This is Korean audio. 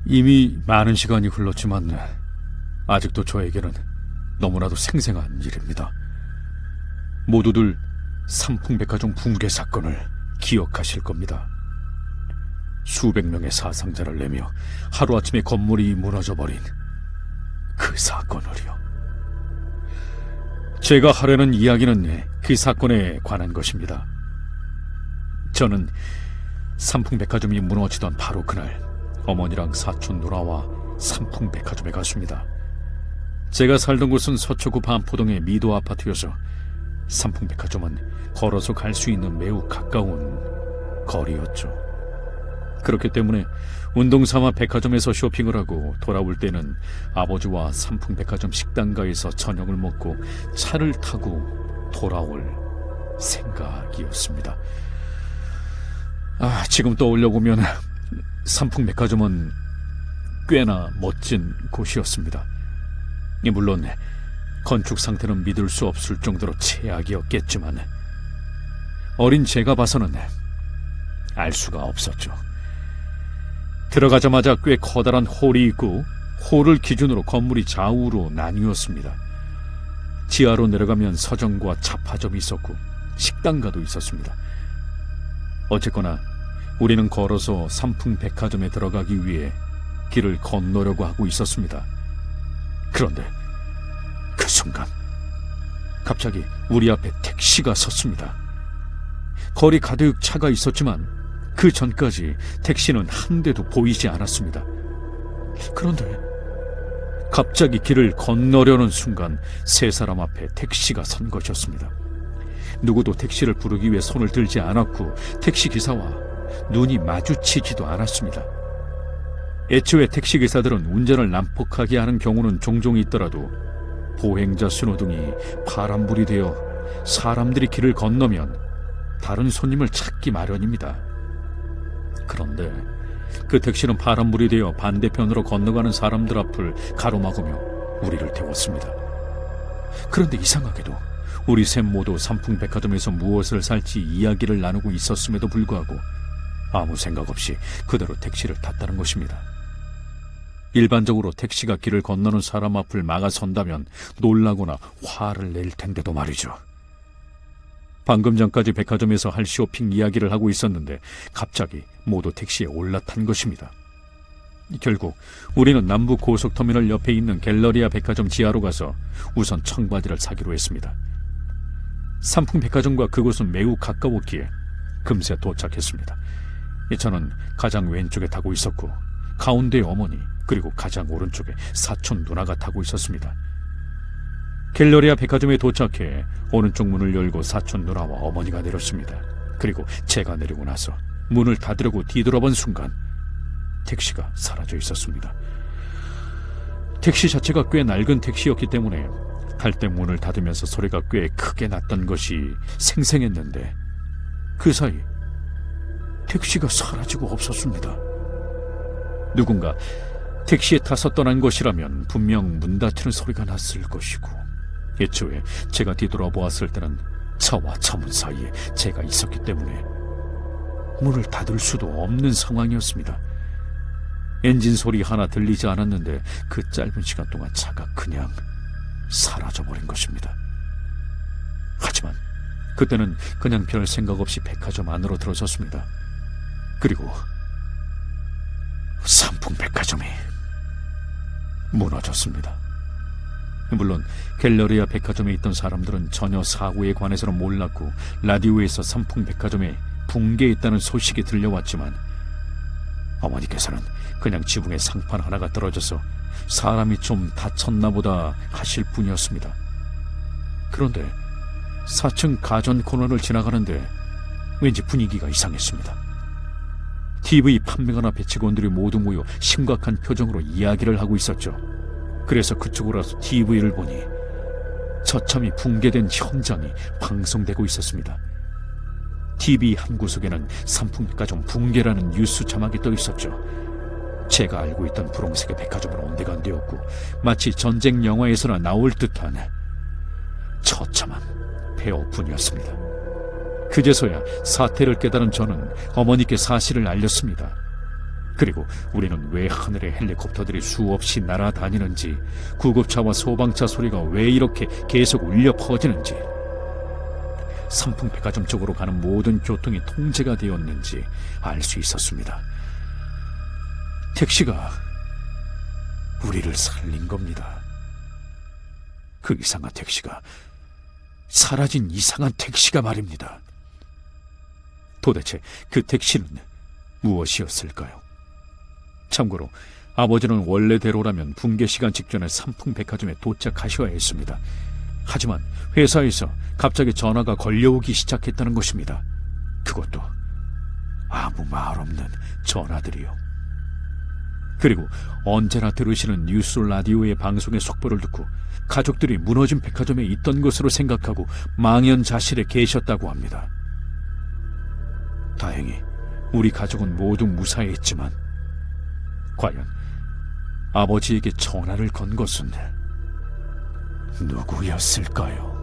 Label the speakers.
Speaker 1: 이미 많은 시간이 흘렀지만 아직도 저에게는 너무나도 생생한 일입니다. 모두들 삼풍백화점 붕괴 사건을 기억하실 겁니다. 수백 명의 사상자를 내며 하루아침에 건물이 무너져버린 그 사건을요. 제가 하려는 이야기는 그 사건에 관한 것입니다. 저는 삼풍백화점이 무너지던 바로 그날 어머니랑 사촌 누나와 삼풍백화점에 갔습니다. 제가 살던 곳은 서초구 반포동의 미도 아파트여서 삼풍백화점은 걸어서 갈 수 있는 매우 가까운 거리였죠. 그렇기 때문에 운동삼아 백화점에서 쇼핑을 하고 돌아올 때는 아버지와 삼풍백화점 식당가에서 저녁을 먹고 차를 타고 돌아올 생각이었습니다. 지금 떠올려보면 삼풍백화점은 꽤나 멋진 곳이었습니다. 물론 건축 상태는 믿을 수 없을 정도로 최악이었겠지만 어린 제가 봐서는 알 수가 없었죠. 들어가자마자 꽤 커다란 홀이 있고 홀을 기준으로 건물이 좌우로 나뉘었습니다. 지하로 내려가면 서점과 잡화점이 있었고 식당가도 있었습니다. 어쨌거나 우리는 걸어서 삼풍백화점에 들어가기 위해 길을 건너려고 하고 있었습니다. 그런데 그 순간 갑자기 우리 앞에 택시가 섰습니다. 거리 가득 차가 있었지만 그 전까지 택시는 한 대도 보이지 않았습니다. 그런데 갑자기 길을 건너려는 순간 세 사람 앞에 택시가 선 것이었습니다. 누구도 택시를 부르기 위해 손을 들지 않았고 택시기사와 눈이 마주치지도 않았습니다. 애초에 택시기사들은 운전을 난폭하게 하는 경우는 종종 있더라도 보행자 신호등이 파란불이 되어 사람들이 길을 건너면 다른 손님을 찾기 마련입니다. 그런데 그 택시는 파란불이 되어 반대편으로 건너가는 사람들 앞을 가로막으며 우리를 태웠습니다. 그런데 이상하게도 우리 셋 모두 삼풍백화점에서 무엇을 살지 이야기를 나누고 있었음에도 불구하고 아무 생각 없이 그대로 택시를 탔다는 것입니다. 일반적으로 택시가 길을 건너는 사람 앞을 막아선다면 놀라거나 화를 낼 텐데도 말이죠. 방금 전까지 백화점에서 할 쇼핑 이야기를 하고 있었는데 갑자기 모두 택시에 올라탄 것입니다. 결국 우리는 남부 고속터미널 옆에 있는 갤러리아 백화점 지하로 가서 우선 청바지를 사기로 했습니다. 삼풍백화점과 그곳은 매우 가까웠기에 금세 도착했습니다. 저는 가장 왼쪽에 타고 있었고 가운데 어머니 그리고 가장 오른쪽에 사촌 누나가 타고 있었습니다. 갤러리아 백화점에 도착해 오른쪽 문을 열고 사촌 누나와 어머니가 내렸습니다. 그리고 제가 내리고 나서 문을 닫으려고 뒤돌아본 순간 택시가 사라져 있었습니다. 택시 자체가 꽤 낡은 택시였기 때문에 탈 때 문을 닫으면서 소리가 꽤 크게 났던 것이 생생했는데 그 사이 택시가 사라지고 없었습니다. 누군가 택시에 타서 떠난 것이라면 분명 문 닫히는 소리가 났을 것이고 애초에 제가 뒤돌아보았을 때는 차와 차문 사이에 제가 있었기 때문에 문을 닫을 수도 없는 상황이었습니다. 엔진 소리 하나 들리지 않았는데 그 짧은 시간 동안 차가 그냥 사라져버린 것입니다. 하지만 그때는 그냥 별 생각 없이 백화점 안으로 들어섰습니다. 그리고 삼풍백화점이 무너졌습니다. 물론 갤러리아 백화점에 있던 사람들은 전혀 사고에 관해서는 몰랐고 라디오에서 삼풍백화점에 붕괴했다는 소식이 들려왔지만 어머니께서는 그냥 지붕에 상판 하나가 떨어져서 사람이 좀 다쳤나 보다 하실 뿐이었습니다. 그런데 4층 가전 코너를 지나가는데 왠지 분위기가 이상했습니다. TV 판매관 앞에 직원들이 모두 모여 심각한 표정으로 이야기를 하고 있었죠. 그래서 그쪽으로 와서 TV를 보니 처참히 붕괴된 현장이 방송되고 있었습니다. TV 한 구석에는 삼풍백화점 붕괴라는 뉴스 자막이 떠 있었죠. 제가 알고 있던 분홍색의 백화점은 온데간데였고 마치 전쟁 영화에서나 나올 듯한 처참한 폐허뿐이었습니다. 그제서야 사태를 깨달은 저는 어머니께 사실을 알렸습니다. 그리고 우리는 왜 하늘에 헬리콥터들이 수없이 날아다니는지, 구급차와 소방차 소리가 왜 이렇게 계속 울려 퍼지는지, 삼풍백화점 쪽으로 가는 모든 교통이 통제가 되었는지 알 수 있었습니다. 택시가 우리를 살린 겁니다. 그 이상한 택시가, 사라진 이상한 택시가 말입니다. 도대체 그 택시는 무엇이었을까요? 참고로 아버지는 원래대로라면 붕괴 시간 직전에 삼풍백화점에 도착하셔야 했습니다. 하지만 회사에서 갑자기 전화가 걸려오기 시작했다는 것입니다. 그것도 아무 말 없는 전화들이요. 그리고 언제나 들으시는 뉴스 라디오의 방송의 속보를 듣고 가족들이 무너진 백화점에 있던 것으로 생각하고 망연자실에 계셨다고 합니다. 다행히 우리 가족은 모두 무사했지만 과연 아버지에게 전화를 건 것은 누구였을까요?